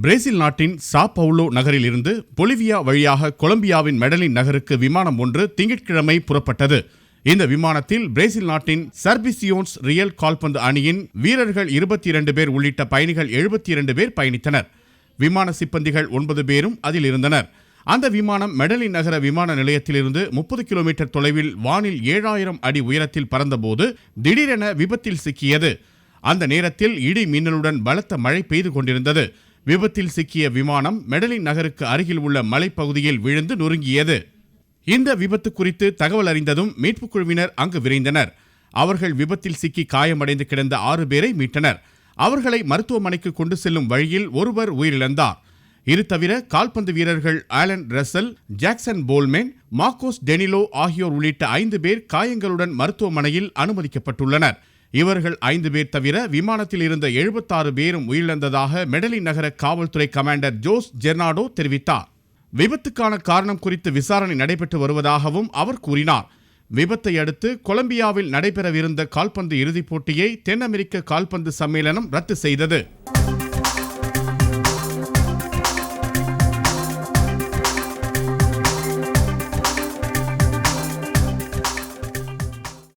Brazil நாட்டின் சா பவுலோ நகரில் இருந்து பொலிவியா வழியாக கொலம்பியாவின் மெடலின் நகருக்கு விமானம் ஒன்று திங்கட்கிழமை புறப்பட்டது. இந்த விமானத்தில் பிரேசில் நாட்டின் சர்பிசியோன்ஸ் ரியல் கால்பந்து அணியின் வீரர்கள் 22 பேர் உள்ளிட்ட பயணிகள் 72 பேர் பயணித்தனர். விமான சிப்பந்திகள் 9 பேரும் அதில் இருந்தனர். அந்த விமானம் மெடலின் நகர விமான நிலையத்திலிருந்து 30 கிலோமீட்டர் தொலைவில் வானில் 7000 அடி உயரத்தில் பறந்தபோது திடீரென விபத்தில் சிக்கியது. அந்த நேரத்தில் இடி மின்னலுடன் பலத்த மழை பெய்து கொண்டிருந்தது. விபத்தில் சிக்கிய விமானம் மெடலின் நகருக்கு அருகில் உள்ள மலைப்பகுதியில் விழுந்து நொறுங்கியது. இந்த விபத்து குறித்து தகவல் அறிந்ததும் மீட்புக் குழுவினர் அங்கு விரைந்தனர். அவர்கள் விபத்தில் சிக்கி காயமடைந்து கிடந்த 6 பேரை மீட்டனர். அவர்களை மருத்துவமனைக்கு கொண்டு செல்லும் வழியில் ஒருவர் உயிரிழந்தார். இது தவிர கால்பந்து வீரர்கள் ஆலன் ரசல், ஜாக்சன் போல்மேன், மார்க்கோஸ் டெனிலோ ஆகியோர் உள்ளிட்ட 5 பேர் காயங்களுடன் மருத்துவமனையில் அனுமதிக்கப்பட்டுள்ளனர். இவர்கள் 5 பேர் தவிர விமானத்தில் இருந்த 76 பேரும் உயிரிழந்ததாக மெடலின் நகர காவல்துறை கமாண்டர் ஜோஸ் ஜெர்னாடோ தெரிவித்தார். விபத்துக்கான காரணம் குறித்து விசாரணை நடைபெற்று வருவதாகவும் அவர் கூறினார். விபத்தை அடுத்து கொலம்பியாவில் நடைபெறவிருந்த கால்பந்து இறுதிப் போட்டியை தென் அமெரிக்க கால்பந்து சம்மேளனம் ரத்து செய்தது.